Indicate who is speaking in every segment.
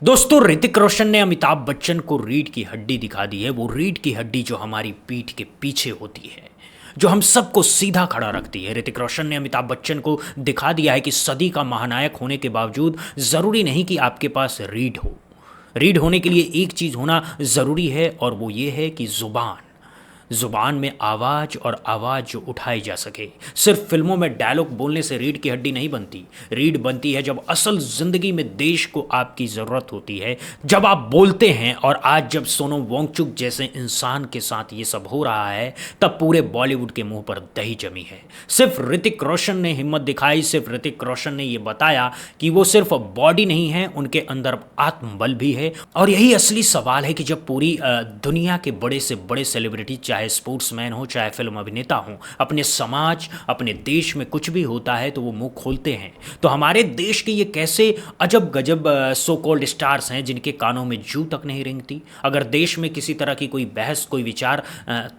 Speaker 1: दोस्तों, ऋतिक रोशन ने अमिताभ बच्चन को रीढ़ की हड्डी दिखा दी है। वो रीढ़ की हड्डी जो हमारी पीठ के पीछे होती है, जो हम सबको सीधा खड़ा रखती है। ऋतिक रोशन ने अमिताभ बच्चन को दिखा दिया है कि सदी का महानायक होने के बावजूद ज़रूरी नहीं कि आपके पास रीढ़ हो। रीढ़ होने के लिए एक चीज़ होना ज़रूरी है, और वो ये है कि ज़ुबान। ज़ुबान में आवाज़, और आवाज़ जो उठाई जा सके। सिर्फ फिल्मों में डायलॉग बोलने से रीढ़ की हड्डी नहीं बनती। रीढ़ बनती है जब असल ज़िंदगी में देश को आपकी ज़रूरत होती है, जब आप बोलते हैं। और आज जब सोनम वांगचुक जैसे इंसान के साथ ये सब हो रहा है, तब पूरे बॉलीवुड के मुंह पर दही जमी है। सिर्फ ऋतिक रोशन ने हिम्मत दिखाई, सिर्फ ऋतिक रोशन ने ये बताया कि वो सिर्फ बॉडी नहीं है, उनके अंदर आत्मबल भी है। और यही असली सवाल है कि जब पूरी दुनिया के बड़े से बड़े सेलिब्रिटी, चाहे स्पोर्ट्समैन हो, चाहे फिल्म अभिनेता हो, अपने समाज, अपने देश में कुछ भी होता है तो वो मुंह खोलते हैं। तो हमारे देश के ये कैसे अजब गजब सो कॉल्ड स्टार्स हैं जिनके कानों में जू तक नहीं रेंगती। अगर देश में किसी तरह की कोई बहस, कोई विचार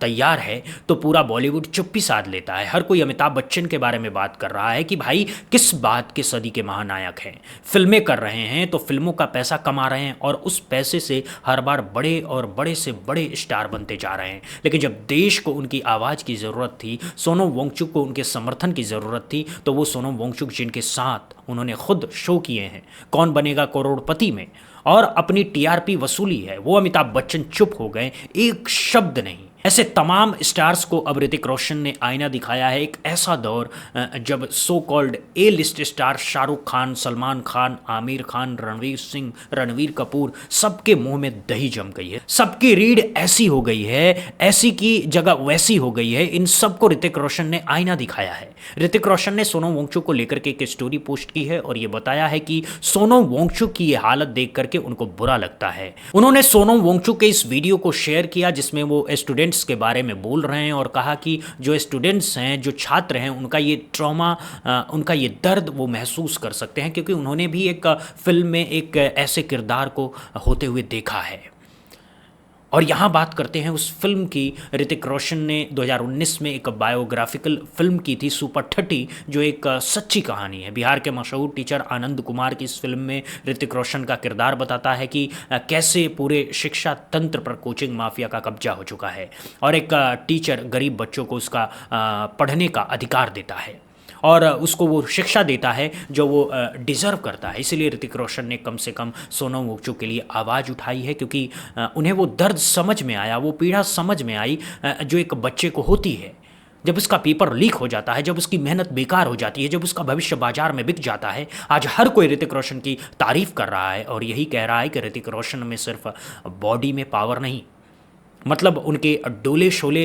Speaker 1: तैयार है तो पूरा बॉलीवुड चुप्पी साध लेता है। हर कोई अमिताभ बच्चन के बारे में बात कर रहा है कि भाई किस बात के सदी के महानायक हैं। फिल्में कर रहे हैं तो फिल्मों का पैसा कमा रहे हैं, और उस पैसे से हर बार बड़े और बड़े से बड़े स्टार बनते जा रहे हैं। लेकिन जब देश को उनकी आवाज़ की ज़रूरत थी, सोनम वांगचुक को उनके समर्थन की ज़रूरत थी, तो वो सोनम वांगचुक जिनके साथ उन्होंने खुद शो किए हैं कौन बनेगा करोड़पति में, और अपनी टीआरपी वसूली है, वो अमिताभ बच्चन चुप हो गए, एक शब्द नहीं। ऐसे तमाम स्टार्स को अब ऋतिक रोशन ने आईना दिखाया है। एक ऐसा दौर जब so called a list star Shahrukh Khan, Salman Khan, Aamir Khan, Ranveer Singh, Ranveer Kapoor, सबके मुंह में दही जम गई है। सबकी रीढ़ ऐसी हो गई है, ऐसी की जगह वैसी हो गई है। इन सबको ऋतिक रोशन ने आईना दिखाया है। ऋतिक रोशन ने सोनम वांगचुक को लेकर के एक स्टोरी पोस्ट की है, और ये बताया है कि सोनम वांगचुक की ये हालत देख करके उनको बुरा लगता है। उन्होंने सोनम वांगचुक के इस वीडियो को शेयर किया जिसमें वो स्टूडेंट्स के बारे में बोल रहे हैं, और कहा कि जो स्टूडेंट्स हैं, जो छात्र हैं, उनका ये ट्रॉमा, उनका ये दर्द वो महसूस कर सकते हैं, क्योंकि उन्होंने भी एक फिल्म में एक ऐसे किरदार को होते हुए देखा है। और यहाँ बात करते हैं उस फिल्म की। ऋतिक रोशन ने 2019 में एक बायोग्राफिकल फिल्म की थी, सुपर 30, जो एक सच्ची कहानी है। बिहार के मशहूर टीचर आनंद कुमार की इस फिल्म में ऋतिक रोशन का किरदार बताता है कि कैसे पूरे शिक्षा तंत्र पर कोचिंग माफिया का कब्जा हो चुका है, और एक टीचर गरीब बच्चों को उसका पढ़ने का अधिकार देता है, और उसको वो शिक्षा देता है जो वो डिज़र्व करता है। इसीलिए ऋतिक रोशन ने कम से कम सोनम वांगचुक के लिए आवाज़ उठाई है, क्योंकि उन्हें वो दर्द समझ में आया, वो पीड़ा समझ में आई जो एक बच्चे को होती है जब उसका पेपर लीक हो जाता है, जब उसकी मेहनत बेकार हो जाती है, जब उसका भविष्य बाजार में बिक जाता है। आज हर कोई ऋतिक रोशन की तारीफ़ कर रहा है, और यही कह रहा है कि ऋतिक रोशन में सिर्फ बॉडी में पावर नहीं, मतलब उनके डोले शोले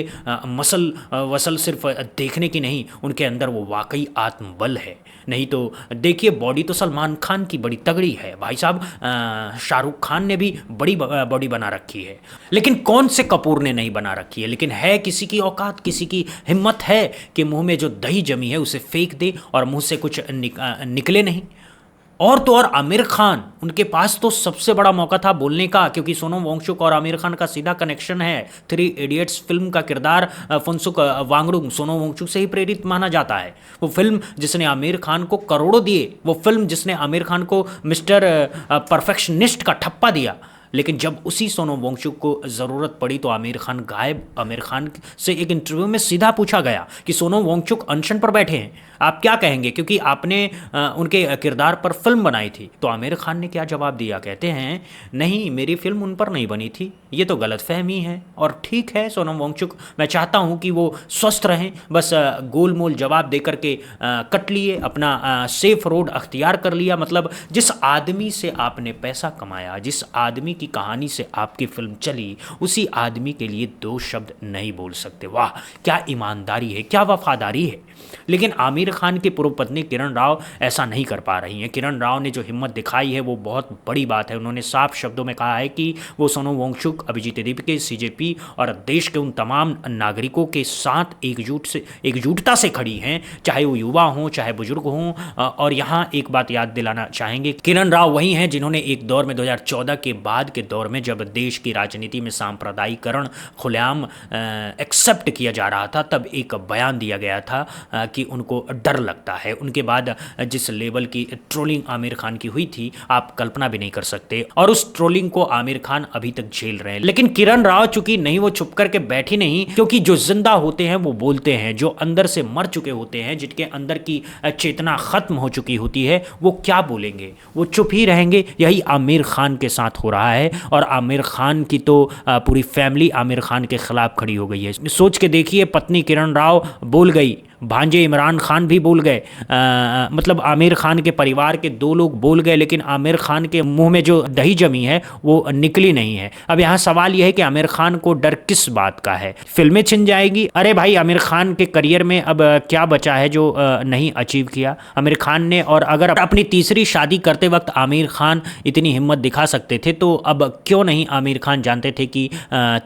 Speaker 1: मसल वसल सिर्फ देखने की नहीं, उनके अंदर वो वाकई आत्मबल है। नहीं तो देखिए, बॉडी तो सलमान खान की बड़ी तगड़ी है भाई साहब, शाहरुख खान ने भी बड़ी बॉडी बना रखी है, लेकिन कौन से कपूर ने नहीं बना रखी है। लेकिन है किसी की औकात, किसी की हिम्मत है कि मुंह में जो दही जमी है उसे फेंक दे और मुंह से कुछ निकले नहीं। और तो और आमिर खान, उनके पास तो सबसे बड़ा मौका था बोलने का, क्योंकि सोनम वांगचुक और आमिर खान का सीधा कनेक्शन है। 3 इडियट्स फिल्म का किरदार फुनसुक वांगडुंग सोनम वांगचुक से ही प्रेरित माना जाता है। वो फिल्म जिसने आमिर खान को करोड़ों दिए, वो फिल्म जिसने आमिर खान को मिस्टर परफेक्शनिस्ट का ठप्पा दिया। लेकिन जब उसी सोनम वांगचुक को ज़रूरत पड़ी तो आमिर खान गायब। आमिर खान से एक इंटरव्यू में सीधा पूछा गया कि सोनम वांगचुक अनशन पर बैठे हैं, आप क्या कहेंगे, क्योंकि आपने उनके किरदार पर फिल्म बनाई थी। तो आमिर खान ने क्या जवाब दिया, कहते हैं नहीं, मेरी फिल्म उन पर नहीं बनी थी, ये तो गलतफहमी है। और ठीक है सोनम वांगचुक, मैं चाहता हूँ कि वो स्वस्थ रहें, बस गोल मोल जवाब दे करके कट लिए, अपना सेफ रोड अख्तियार कर लिया। मतलब जिस आदमी से आपने पैसा कमाया, जिस आदमी की कहानी से आपकी फिल्म चली, उसी आदमी के लिए 2 शब्द नहीं बोल सकते। वाह, क्या ईमानदारी है, क्या वफादारी है। लेकिन आमिर खान की पूर्व पत्नी किरण राव ऐसा नहीं कर पा रही हैं। किरण राव ने जो हिम्मत दिखाई है वो बहुत बड़ी बात है। उन्होंने साफ शब्दों में कहा है कि वो सोनम वांगचुक, अभिजीत दीपके, सीजेपी और देश के उन तमाम नागरिकों के साथ एकजुटता से खड़ी हैं, चाहे वो युवा हों, चाहे बुजुर्ग हों। और यहाँ एक बात याद दिलाना चाहेंगे, किरण राव वही हैं जिन्होंने एक दौर में 2014 के बाद के दौर में जब देश की राजनीति में सांप्रदायिकरण खुलेआम एक्सेप्ट किया जा रहा था, तब एक बयान दिया गया था कि उनको डर लगता है। उनके बाद जिस लेवल की ट्रोलिंग आमिर खान की हुई थी आप कल्पना भी नहीं कर सकते, और उस ट्रोलिंग को आमिर खान अभी तक झेल रहे हैं। लेकिन किरण राव चूंकि नहीं, वो छुप करके बैठी नहीं, क्योंकि जो जिंदा होते हैं वो बोलते हैं, जो अंदर से मर चुके होते हैं, जिनके अंदर की चेतना खत्म हो चुकी होती है, वो क्या बोलेंगे, वो चुप ही रहेंगे। यही आमिर खान के साथ हो रहा है, और आमिर खान की तो पूरी फैमिली आमिर खान के खिलाफ खड़ी हो गई है। सोच के देखिए, पत्नी किरण राव बोल गई, भांजे इमरान खान भी बोल गए, मतलब आमिर खान के परिवार के 2 लोग बोल गए, लेकिन आमिर खान के मुंह में जो दही जमी है वो निकली नहीं है। अब यहाँ सवाल यह है कि आमिर खान को डर किस बात का है? फिल्में छिन जाएगी? अरे भाई, आमिर खान के करियर में अब क्या बचा है जो नहीं अचीव किया आमिर खान ने? और अगर अपनी तीसरी शादी करते वक्त आमिर खान इतनी हिम्मत दिखा सकते थे, तो अब क्यों नहीं आमिर खान जानते थे कि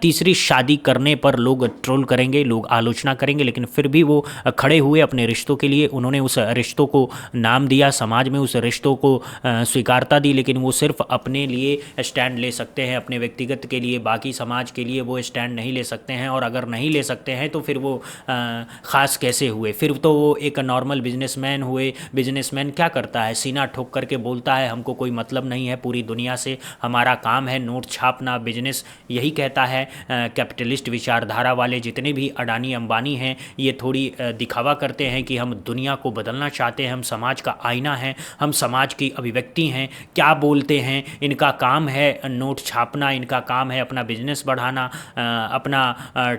Speaker 1: तीसरी शादी करने पर लोग ट्रोल करेंगे, लोग आलोचना करेंगे, लेकिन फिर भी वो खड़े हुए अपने रिश्तों के लिए। उन्होंने उस रिश्तों को नाम दिया, समाज में उस रिश्तों को स्वीकारता दी, लेकिन वो सिर्फ अपने लिए स्टैंड ले सकते हैं, अपने व्यक्तिगत के लिए, बाकी समाज के लिए वो स्टैंड नहीं ले सकते हैं। और अगर नहीं ले सकते हैं तो फिर वो ख़ास कैसे हुए? फिर तो वो एक नॉर्मल बिजनेसमैन हुए। बिजनेसमैन क्या करता है? सीना ठोक करके बोलता है हमको कोई मतलब नहीं है पूरी दुनिया से, हमारा काम है नोट छापना, बिजनेस यही कहता है। कैपिटलिस्ट विचारधारा वाले जितने भी अडानी अंबानी हैं, ये थोड़ी दिखावा करते हैं कि हम दुनिया को बदलना चाहते हैं, हम समाज का आईना हैं, हम समाज की अभिव्यक्ति हैं। क्या बोलते हैं? इनका काम है नोट छापना, इनका काम है अपना बिजनेस बढ़ाना, अपना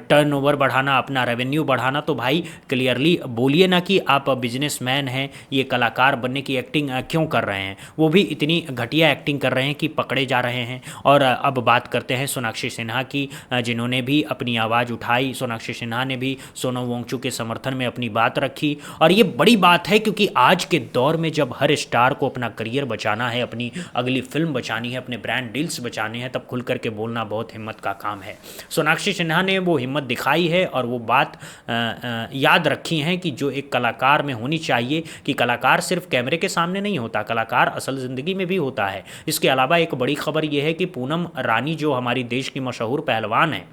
Speaker 1: टर्नओवर बढ़ाना, अपना रेवेन्यू बढ़ाना। तो भाई क्लियरली बोलिए ना कि आप बिजनेसमैन हैं, ये कलाकार बनने की एक्टिंग क्यों कर रहे हैं? वो भी इतनी घटिया एक्टिंग कर रहे हैं कि पकड़े जा रहे हैं। और अब बात करते हैं सोनाक्षी सिन्हा की, जिन्होंने भी अपनी आवाज़ उठाई। सोनाक्षी सिन्हा ने भी सोनम वांगचुक के समर्थन में अपनी बात रखी, और ये बड़ी बात है क्योंकि आज के दौर में जब हर स्टार को अपना करियर बचाना है, अपनी अगली फिल्म बचानी है, अपने ब्रांड डील्स बचाने हैं, तब खुल करके बोलना बहुत हिम्मत का काम है। सोनाक्षी सिन्हा ने वो हिम्मत दिखाई है और वो बात याद रखी है कि जो एक कलाकार में होनी चाहिए, कि कलाकार सिर्फ कैमरे के सामने नहीं होता, कलाकार असल ज़िंदगी में भी होता है। इसके अलावा एक बड़ी खबर ये है कि पूनम रानी जो हमारी देश की मशहूर पहलवान है,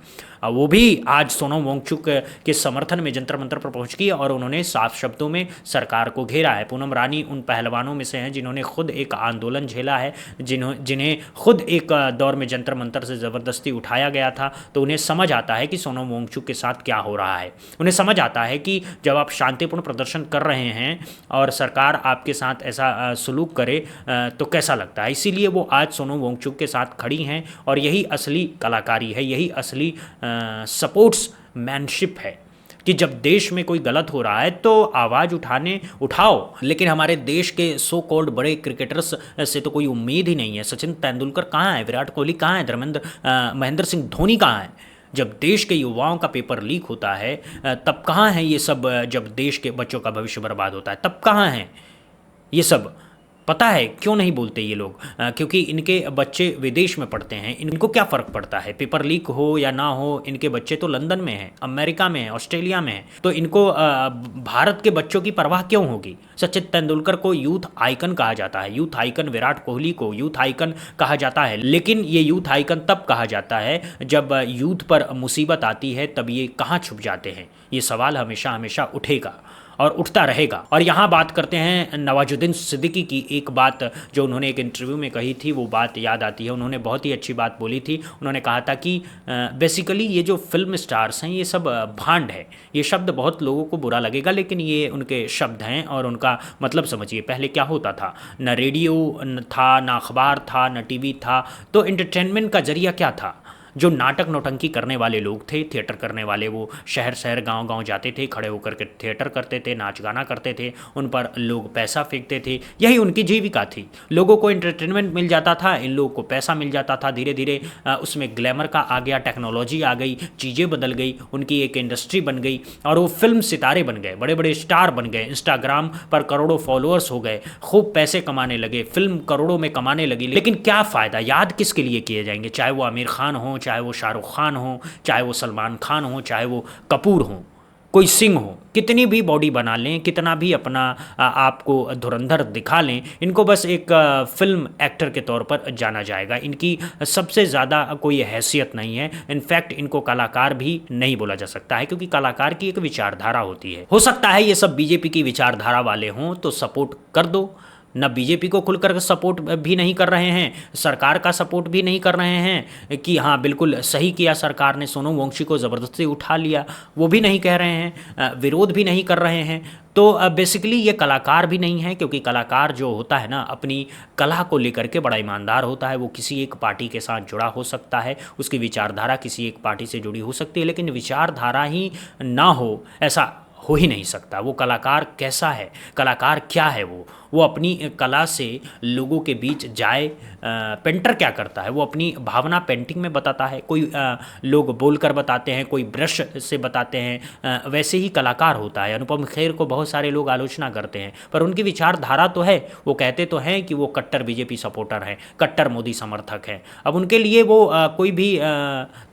Speaker 1: वो भी आज सोनम वांगचुक के समर्थन में जंतर मंतर पर पहुंच गई और उन्होंने साफ शब्दों में सरकार को घेरा है। पूनम रानी उन पहलवानों में से हैं जिन्होंने खुद एक आंदोलन झेला है, जिन्हें खुद एक दौर में जंतर मंतर से ज़बरदस्ती उठाया गया था। तो उन्हें समझ आता है कि सोनम वांगचुक के साथ क्या हो रहा है। उन्हें समझ आता है कि जब आप शांतिपूर्ण प्रदर्शन कर रहे हैं और सरकार आपके साथ ऐसा सलूक करे तो कैसा लगता है। इसीलिए वो आज सोनम वांगचुक के साथ खड़ी हैं, और यही असली कलाकारी है, यही असली सपोर्ट्स मैनशिप है कि जब देश में कोई गलत हो रहा है तो आवाज़ उठाओ। लेकिन हमारे देश के सो कॉल्ड बड़े क्रिकेटर्स से तो कोई उम्मीद ही नहीं है। सचिन तेंदुलकर कहाँ है? विराट कोहली कहाँ है? महेंद्र सिंह धोनी कहाँ है? जब देश के युवाओं का पेपर लीक होता है तब कहाँ हैं ये सब? जब देश के बच्चों का भविष्य बर्बाद होता है तब कहाँ हैं ये सब? पता है क्यों नहीं बोलते ये लोग? क्योंकि इनके बच्चे विदेश में पढ़ते हैं, इनको क्या फ़र्क पड़ता है पेपर लीक हो या ना हो। इनके बच्चे तो लंदन में हैं, अमेरिका में हैं, ऑस्ट्रेलिया में हैं, तो इनको भारत के बच्चों की परवाह क्यों होगी? सचिन तेंदुलकर को यूथ आइकन कहा जाता है, यूथ आइकन विराट कोहली को यूथ आइकन कहा जाता है, लेकिन ये यूथ आइकन तब कहा जाता है जब यूथ पर मुसीबत आती है, तब ये कहाँ छुप जाते हैं? ये सवाल हमेशा हमेशा उठेगा और उठता रहेगा। और यहाँ बात करते हैं नवाजुद्दीन सिद्दीकी की। एक बात जो उन्होंने एक इंटरव्यू में कही थी वो बात याद आती है। उन्होंने बहुत ही अच्छी बात बोली थी। उन्होंने कहा था कि बेसिकली ये जो फिल्म स्टार्स हैं ये सब भांड है। ये शब्द बहुत लोगों को बुरा लगेगा, लेकिन ये उनके शब्द हैं और उनका मतलब समझिए। पहले क्या होता था? न रेडियो था, न अखबार था, न टीवी था, तो एंटरटेनमेंट का जरिया क्या था? जो नाटक नौटंकी करने वाले लोग थे, थिएटर करने वाले, वो शहर शहर गांव गांव जाते थे, खड़े होकर के थिएटर करते थे, नाच गाना करते थे, उन पर लोग पैसा फेंकते थे। यही उनकी जीविका थी। लोगों को एंटरटेनमेंट मिल जाता था, इन लोगों को पैसा मिल जाता था। धीरे धीरे उसमें ग्लैमर का आ गया, टेक्नोलॉजी आ गई, चीज़ें बदल गई, उनकी एक इंडस्ट्री बन गई और वो फिल्म सितारे बन गए, बड़े बड़े स्टार बन गए। इंस्टाग्राम पर करोड़ों फॉलोअर्स हो गए, खूब पैसे कमाने लगे, फिल्म करोड़ों में कमाने लगी। लेकिन क्या फ़ायदा? याद किसके लिए किए जाएंगे? चाहे वो आमिर खान हो, चाहे वो शाहरुख खान हो, चाहे वो सलमान खान हो, चाहे वो कपूर हो, कोई सिंह हो, कितनी भी बॉडी बना लें, कितना भी अपना आपको धुरंधर दिखा लें, इनको बस एक फिल्म एक्टर के तौर पर जाना जाएगा। इनकी सबसे ज़्यादा कोई हैसियत नहीं है। इनफैक्ट इनको कलाकार भी नहीं बोला जा सकता है, क्योंकि कलाकार की एक विचारधारा होती है। हो सकता है ये सब बीजेपी की विचारधारा वाले हों तो सपोर्ट कर दो, न बीजेपी को खुलकर सपोर्ट भी नहीं कर रहे हैं, सरकार का सपोर्ट भी नहीं कर रहे हैं कि हाँ बिल्कुल सही किया सरकार ने, सोनू वंशी को ज़बरदस्ती उठा लिया, वो भी नहीं कह रहे हैं, विरोध भी नहीं कर रहे हैं। तो बेसिकली ये कलाकार भी नहीं है, क्योंकि कलाकार जो होता है ना, अपनी कला को लेकर के बड़ा ईमानदार होता है। वो किसी एक पार्टी के साथ जुड़ा हो सकता है, उसकी विचारधारा किसी एक पार्टी से जुड़ी हो सकती है, लेकिन विचारधारा ही ना हो ऐसा हो ही नहीं सकता। वो कलाकार कैसा है, कलाकार क्या है, वो अपनी कला से लोगों के बीच जाए। पेंटर क्या करता है, वो अपनी भावना पेंटिंग में बताता है। कोई लोग बोलकर बताते हैं, कोई ब्रश से बताते हैं, वैसे ही कलाकार होता है। अनुपम खेर को बहुत सारे लोग आलोचना करते हैं, पर उनकी विचारधारा तो है। वो कहते तो हैं कि वो कट्टर बीजेपी सपोर्टर हैं, कट्टर मोदी समर्थक हैं। अब उनके लिए वो कोई भी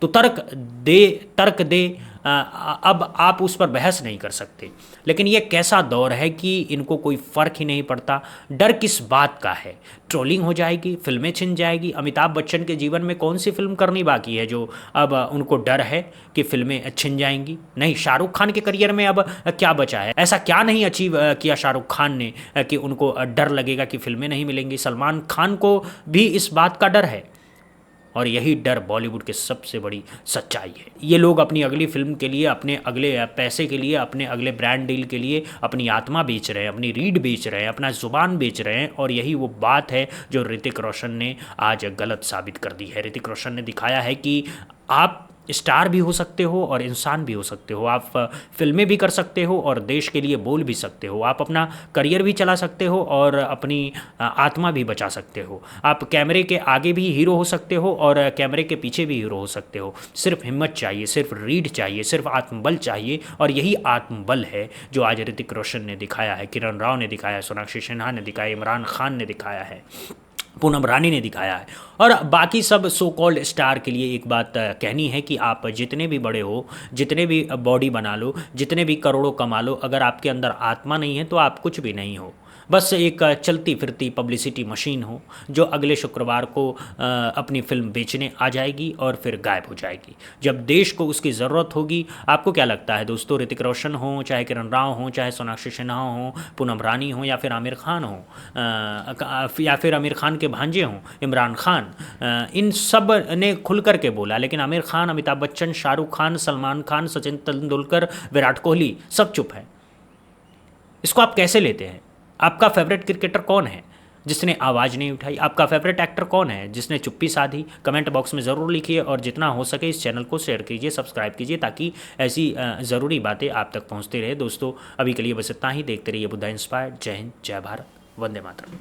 Speaker 1: तो तर्क दे, अब आप उस पर बहस नहीं कर सकते। लेकिन ये कैसा दौर है कि इनको कोई फ़र्क ही नहीं पड़ता। डर किस बात का है? ट्रोलिंग हो जाएगी, फिल्में छिन जाएगी। अमिताभ बच्चन के जीवन में कौन सी फिल्म करनी बाकी है जो अब उनको डर है कि फिल्में छिन जाएंगी? नहीं, शाहरुख खान के करियर में अब क्या बचा है? ऐसा क्या नहीं अचीव किया शाहरुख खान ने कि उनको डर लगेगा कि फिल्में नहीं मिलेंगी? सलमान खान को भी इस बात का डर है, और यही डर बॉलीवुड के सबसे बड़ी सच्चाई है। ये लोग अपनी अगली फिल्म के लिए, अपने अगले पैसे के लिए, अपने अगले ब्रांड डील के लिए अपनी आत्मा बेच रहे हैं, अपनी रीढ़ बेच रहे हैं, अपना ज़ुबान बेच रहे हैं। और यही वो बात है जो ऋतिक रोशन ने आज गलत साबित कर दी है। ऋतिक रोशन ने दिखाया है कि आप स्टार भी हो सकते हो और इंसान भी हो सकते हो। आप फिल्में भी कर सकते हो और देश के लिए बोल भी सकते हो। आप अपना करियर भी चला सकते हो और अपनी आत्मा भी बचा सकते हो। आप कैमरे के आगे भी हीरो हो सकते हो और कैमरे के पीछे भी हीरो हो सकते हो। सिर्फ हिम्मत चाहिए, सिर्फ रीढ़ चाहिए, सिर्फ आत्मबल चाहिए। और यही आत्मबल है जो आज ऋतिक रोशन ने दिखाया है, किरण राव ने दिखाया है, सोनाक्षी सिन्हा ने दिखाया, इमरान खान ने दिखाया है, पूनम रानी ने दिखाया है। और बाकी सब सो कॉल्ड स्टार के लिए एक बात कहनी है कि आप जितने भी बड़े हो, जितने भी बॉडी बना लो, जितने भी करोड़ों कमा लो, अगर आपके अंदर आत्मा नहीं है तो आप कुछ भी नहीं हो। बस एक चलती फिरती पब्लिसिटी मशीन हो जो अगले शुक्रवार को अपनी फिल्म बेचने आ जाएगी और फिर गायब हो जाएगी। जब देश को उसकी ज़रूरत होगी, आपको क्या लगता है दोस्तों, ऋतिक रोशन हो, चाहे किरण राव हो, चाहे सोनाक्षी सिन्हा हो, पूनम रानी हो, या फिर आमिर खान हो, या फिर आमिर खान के भांजे हों इमरान खान, इन सब ने खुल कर के बोला। लेकिन आमिर खान, अमिताभ बच्चन, शाहरुख खान, सलमान खान, सचिन तेंदुलकर, विराट कोहली सब चुप हैं। इसको आप कैसे लेते हैं? आपका फेवरेट क्रिकेटर कौन है जिसने आवाज़ नहीं उठाई? आपका फेवरेट एक्टर कौन है जिसने चुप्पी साधी? कमेंट बॉक्स में ज़रूर लिखिए और जितना हो सके इस चैनल को शेयर कीजिए, सब्सक्राइब कीजिए, ताकि ऐसी ज़रूरी बातें आप तक पहुंचती रहे। दोस्तों अभी के लिए बस इतना ही। देखते रहिए बुद्धा इंस्पायर्ड। जय हिंद, जय भारत, वंदे मातरम।